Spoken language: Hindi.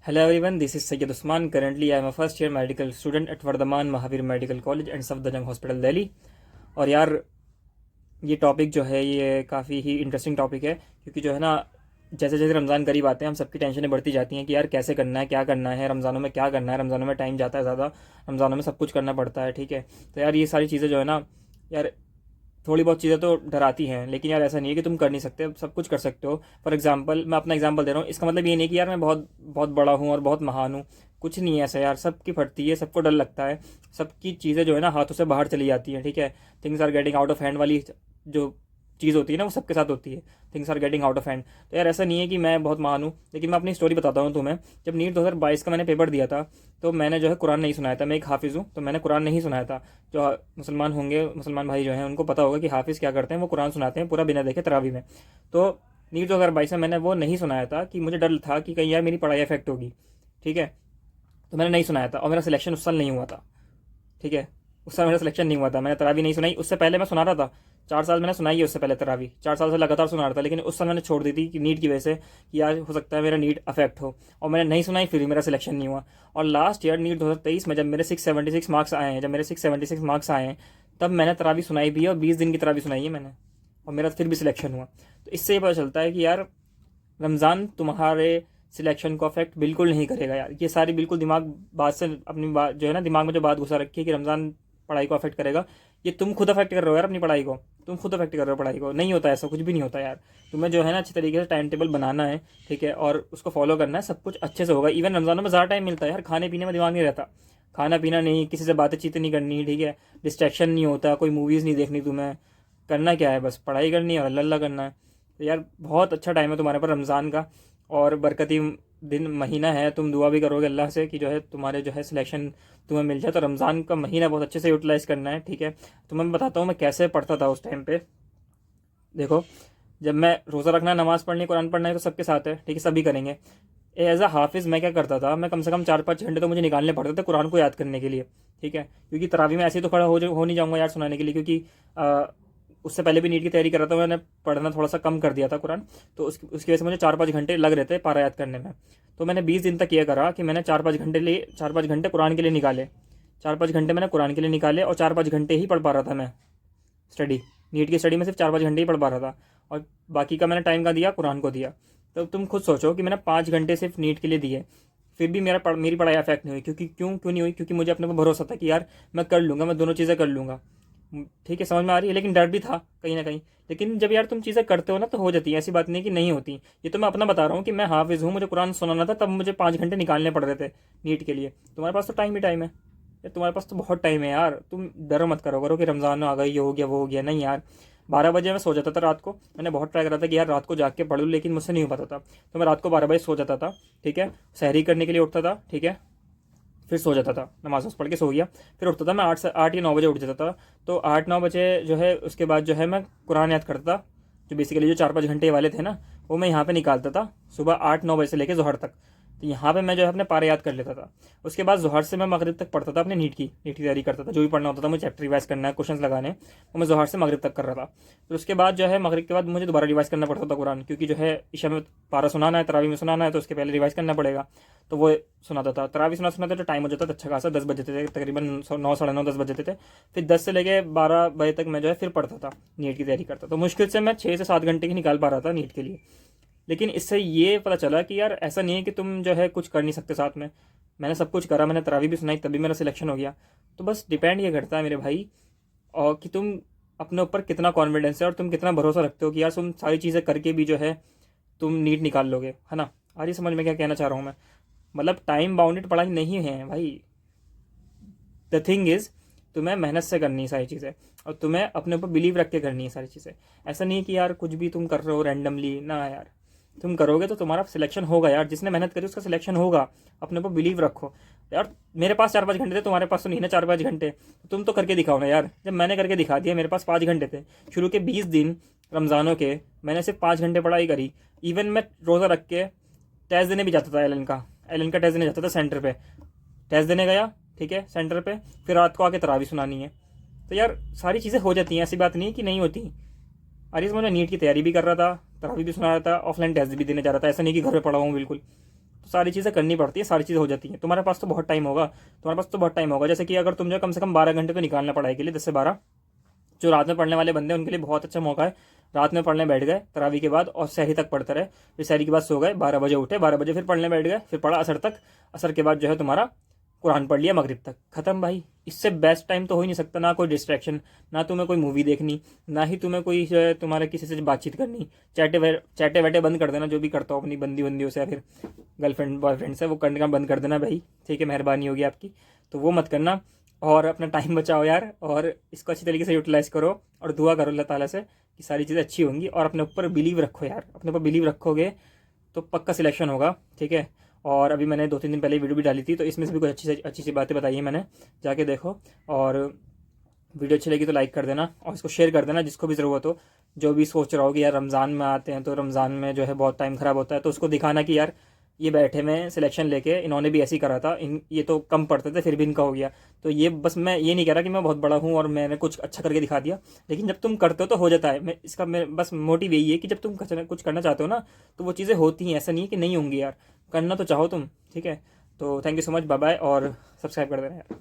Hello everyone, this is Sayyid Usman. Currently, I am a first year medical student at Vardhaman Mahavir Medical College and Safdarjung Hospital, Delhi. और यार ये टॉपिक जो है ये काफ़ी ही इंटरेस्टिंग टॉपिक है क्योंकि जो है ना जैसे जैसे रमज़ान करीब आते हैं हम सबकी टेंशनें बढ़ती जाती हैं कि यार कैसे करना है, क्या करना है, रमज़ानों में क्या करना है, रमज़ानों में टाइम जाता है ज़्यादा, रमज़ानों में सब कुछ करना पड़ता है। ठीक है, तो यार ये सारी चीज़ें जो है ना यार थोड़ी बहुत चीज़ें तो डराती हैं, लेकिन यार ऐसा नहीं है कि तुम कर नहीं सकते, सब कुछ कर सकते हो। फॉर एग्जांपल मैं अपना एग्जांपल दे रहा हूँ, इसका मतलब ये नहीं कि यार मैं बहुत बहुत बड़ा हूँ और बहुत महान हूँ। कुछ नहीं है ऐसा यार, सबकी फटती है, सबको डर लगता है, सबकी चीज़ें जो है ना हाथों से बाहर चली जाती हैं। ठीक है, things are getting out of hand वाली जो चीज़ होती है ना वो सबके साथ होती है, things are getting out of hand. तो यार ऐसा नहीं है कि मैं बहुत महान हूँ, लेकिन मैं अपनी स्टोरी बताता हूँ तुम्हें। जब नीट 2022 का मैंने पेपर दिया था तो मैंने जो है कुरान नहीं सुनाया था। मैं एक हाफिज़ हूँ तो मैंने कुरान नहीं सुनाया था। जो मुसलमान होंगे, मुसलमान भाई जो हैं उनको पता होगा कि हाफिज़ क्या करते हैं, वो कुरान सुनाते हैं पूरा बिना देखे तरावी में। तो नीट 2022 में मैंने वो नहीं सुनाया था कि मुझे डर था कि कहीं यार मेरी पढ़ाई अफेक्ट होगी। ठीक है, तो मैंने नहीं सुनाया था और मेरा सिलेक्शन उस साल नहीं हुआ था। ठीक है, उस साल मेरा सिलेक्शन नहीं हुआ था, मैंने तरावी नहीं सुनाई। उससे पहले मैं सुना रहा था, 4 साल मैंने सुनाई है उससे पहले तरावी, 4 साल से लगातार सुना रहा था, लेकिन उस साल मैंने छोड़ दी थी कि नीट की वजह से कि यार हो सकता है मेरा नीट अफेक्ट हो, और मैंने नहीं सुनाई, फिर भी मेरा सिलेक्शन नहीं हुआ। और लास्ट ईयर नीट 2023 में जब मेरे 676 मार्क्स आए हैं, तब मैंने तरावी सुनाई भी है और 20 दिन की तरावी सुनाई है मैंने, और मेरा फिर भी सिलेक्शन हुआ। तो इससे ये पता चलता है कि यार रमज़ान तुम्हारे सिलेक्शन को अफेक्ट बिल्कुल नहीं करेगा। यार ये सारी बिल्कुल दिमाग बात से अपनी बात जो है ना, दिमाग में जो बात घुसा रखी है कि रमज़ान पढ़ाई को अफेक्ट करेगा, ये तुम खुद अफेक्ट कर रहे हो यार अपनी पढ़ाई को, तुम खुद अफेक्ट कर रहे हो पढ़ाई को। नहीं होता ऐसा, कुछ भी नहीं होता यार। तुम्हें जो है ना अच्छे तरीके से टाइम टेबल बनाना है, ठीक है, और उसको फॉलो करना है, सब कुछ अच्छे से होगा। इवन रमज़ानों में ज़्यादा टाइम मिलता है यार, खाने पीने में दिमाग नहीं रहता, खाना पीना नहीं, किसी से बातें चीतें नहीं करनी। ठीक है, डिस्ट्रैक्शन नहीं होता, कोई मूवीज़ नहीं देखनी, तुम्हें करना क्या है, बस पढ़ाई करनी है और अल्लाह अल्लाह करना है। तो यार बहुत अच्छा टाइम है तुम्हारे पर रमज़ान का, और बरकती दिन महीना है। तुम दुआ भी करोगे अल्लाह से कि जो है तुम्हारे जो है सिलेक्शन तुम्हें मिल जाए। तो रमज़ान का महीना बहुत अच्छे से यूटिलाइज़ करना है। ठीक है, तो मैं बताता हूँ मैं कैसे पढ़ता था उस टाइम पे। देखो, जब मैं रोज़ा रखना, नमाज़ पढ़नी, कुरान पढ़ना है तो सबके साथ है, ठीक है, सभी करेंगे। एज अ हाफिज़ मैं क्या करता था, मैं कम से कम 4-5 घंटे तो मुझे निकालने पड़ते थे कुरान को याद करने के लिए। ठीक है, क्योंकि तरावी में ऐसे ही तो खड़ा हो नहीं जाऊँगा यार सुनाने के लिए, क्योंकि उससे पहले भी नीट की तैयारी कर रहा था, मैंने पढ़ना थोड़ा सा कम कर दिया था कुरान। तो उसकी वजह से मुझे 4-5 घंटे लग रहे थे पारा याद करने में। तो मैंने 20 दिन तक ये करा कि मैंने 4-5 घंटे कुरान के लिए निकाले, 4-5 घंटे मैंने कुरान के लिए निकाले, और 4-5 घंटे ही पढ़ पा रहा था मैं स्टडी। नीट की स्टडी में सिर्फ 4-5 घंटे ही पढ़ पा रहा था, और बाकी का मैंने टाइम का दिया, कुरान को दिया। तो तुम खुद सोचो कि मैंने 5 घंटे सिर्फ नीट के लिए दिए, फिर भी मेरी पढ़ाई अफेक्ट नहीं हुई। क्योंकि क्यों नहीं हुई? क्योंकि मुझे अपने पर भरोसा था कि यार मैं कर लूँगा, मैं दोनों चीज़ें कर लूँगा। ठीक है, समझ में आ रही है, लेकिन डर भी था कहीं ना कहीं। लेकिन जब यार तुम चीज़ें करते हो ना तो हो जाती है, ऐसी बात नहीं कि नहीं होती। ये तो मैं अपना बता रहा हूँ कि मैं हाफिज़ हूँ, मुझे कुरान सुनाना था, तब मुझे 5 घंटे निकालने पड़ रहे थे नीट के लिए। तुम्हारे पास तो टाइम ही टाइम है यार, तुम्हारे पास तो बहुत टाइम है यार। तुम डरो मत करो कि रमज़ान आ गई, ये हो गया वो हो गया, नहीं यार। 12 बजे मैं सो जाता था रात को, मैंने बहुत ट्राई करा था कि यार रात को जाग के पढ़ लूँ, लेकिन मुझसे नहीं हो पाता था। तो मैं रात को 12 बजे सो जाता था। ठीक है, सहरी करने के लिए उठता था, ठीक है, फिर सो जाता था, नमाज पढ़ के सो गया, फिर उठता था मैं 8 या 9 बजे उठ जाता था। तो 8-9 बजे जो है उसके बाद जो है मैं कुरान याद करता था, जो बेसिकली जो 4-5 घंटे वाले थे ना वो मैं यहाँ पे निकालता था सुबह 8-9 बजे से लेकर जोहर तक। तो यहाँ पे मैं जो है अपने पारे याद कर लेता था। उसके बाद जोहर से मैं मगरिब तक पढ़ता था, अपने नीट की तैयारी करता था, जो भी पढ़ना होता था मुझे, चैप्टर रिवाइज करना है, क्वेश्चन लगाने, वो मैं जोहर से मगरिब तक कर रहा था। फिर उसके बाद जो है मगरिब के बाद मुझे दोबारा रिवाइज करना पड़ता था कुरान, क्योंकि जो है ईशा में पारा सुनाना है, तरावी में सुनाना है, तो उसके पहले रिवाइज करना पड़ेगा। तो वो सुनाता था, तरावी सुनाते तो टाइम हो जाता था अच्छा खासा, 10 बजे थे तकरीबन, 9, 9, 10 बजे थे। फिर 10 से लेके 12 बजे तक मैं जो है फिर पढ़ता था, नीट की तैयारी करता। तो मुश्किल से मैं 6 से 7 घंटे ही निकाल पा रहा था नीट के लिए। लेकिन इससे ये पता चला कि यार ऐसा नहीं है कि तुम जो है कुछ कर नहीं सकते साथ में। मैंने सब कुछ करा, मैंने तरावी भी सुनाई, तभी मेरा सिलेक्शन हो गया। तो बस डिपेंड ये करता है मेरे भाई, और कि तुम अपने ऊपर कितना कॉन्फिडेंस है और तुम कितना भरोसा रखते हो कि यार तुम सारी चीज़ें करके भी जो है तुम नीट निकाल लोगे, है ना। आ रही समझ में क्या कहना चाह रहा हूँ मैं? मतलब टाइम बाउंडेड पढ़ाई नहीं है भाई। द थिंग इज़, तुम्हें मेहनत से करनी है सारी चीज़ें, और तुम्हें अपने ऊपर बिलीव रख के करनी है सारी चीज़ें। ऐसा नहीं है कि यार कुछ भी तुम कर रहे हो रैंडमली ना यार, तुम करोगे तो तुम्हारा सिलेक्शन होगा यार, जिसने मेहनत करी उसका सिलेक्शन होगा। अपने ऊपर बिलीव रखो यार। मेरे पास 4-5 घंटे थे, तुम्हारे पास तो नहीं ना 4-5 घंटे, तो तुम तो करके दिखाओ ना यार। जब मैंने करके दिखा दिया, मेरे पास 5 घंटे थे शुरू के 20 दिन रमज़ानों के, मैंने सिर्फ 5 घंटे पढ़ाई करी। इवन मैं रोज़ा रख के टेस्ट देने भी जाता था, एलन का टेस्ट देने जाता था सेंटर पे, टेस्ट देने गया, ठीक है, सेंटर पे, फिर रात को आके तरावी सुनानी है। तो यार सारी चीज़ें हो जाती हैं, ऐसी बात नहीं है कि नहीं होती। अरे मैं नीट की तैयारी भी कर रहा था, तरावी भी सुना रहा था, ऑफलाइन टेस्ट भी देने जा रहा था, ऐसा नहीं कि घर पे पढ़ा हूँ बिल्कुल। तो सारी चीज़ें करनी पड़ती है, सारी चीज़ें हो जाती हैं। तुम्हारे पास तो बहुत टाइम होगा, तुम्हारे पास तो बहुत टाइम होगा। जैसे कि अगर तुम जो कम से कम 12 घंटे तो निकालना पढ़ाई के लिए, 10 से 12। जो रात में पढ़ने वाले बंदे हैं उनके लिए बहुत अच्छा मौका है। रात में पढ़ने बैठ गए तरावी के बाद और सहरी तक पढ़ते रहे, फिर सहरी के बाद सो गए, 12 बजे उठे, 12 बजे फिर पढ़ने बैठ गए, फिर पढ़ा असर तक, असर के बाद जो है तुम्हारा कुरान पढ़ लिया मगरिब तक, खत्म भाई। इससे बेस्ट टाइम तो हो ही नहीं सकता। ना कोई डिस्ट्रैक्शन, ना तुम्हें कोई मूवी देखनी, ना ही तुम्हें कोई जो है तुम्हारे किसी से बातचीत करनी। चैटे वैटे बंद कर देना, जो भी करता हो अपनी बंदियों से या फिर गर्लफ्रेंड बॉयफ्रेंड से, वो करने का बंद कर देना भाई, ठीक है, मेहरबानी होगी आपकी। तो वो मत करना और अपना टाइम बचाओ यार, और इसको अच्छी तरीके से यूटिलाइज करो और दुआ करो अल्लाह ताला से कि सारी चीज़ें अच्छी होंगी। और अपने ऊपर बिलीव रखो यार, अपने ऊपर बिलीव रखोगे तो पक्का सिलेक्शन होगा, ठीक है। और अभी मैंने 2-3 दिन पहले वीडियो भी डाली थी, तो इसमें से भी कुछ अच्छी सी बातें बताई हैं मैंने, जाके देखो। और वीडियो अच्छी लगी तो लाइक कर देना और इसको शेयर कर देना जिसको भी ज़रूरत हो। जो भी सोच रहा हो कि यार रमज़ान में आते हैं तो रमज़ान में जो है बहुत टाइम ख़राब होता है, तो उसको दिखाना कि यार ये बैठे में सिलेक्शन लेके इन्होंने भी ऐसे ही करा था, इन ये तो कम पढ़ते थे फिर भी इनका हो गया। तो ये बस मैं ये नहीं कह रहा कि मैं बहुत बड़ा हूँ और मैंने कुछ अच्छा करके दिखा दिया, लेकिन जब तुम करते हो तो हो जाता है। मैं बस मोटिव यही है कि जब तुम कुछ करना चाहते हो ना, तो वो चीज़ें होती हैं, ऐसा नहीं है कि नहीं होंगी यार, करना तो चाहो तुम, ठीक है। तो thank you so much, bye bye, और सब्सक्राइब कर देना यार।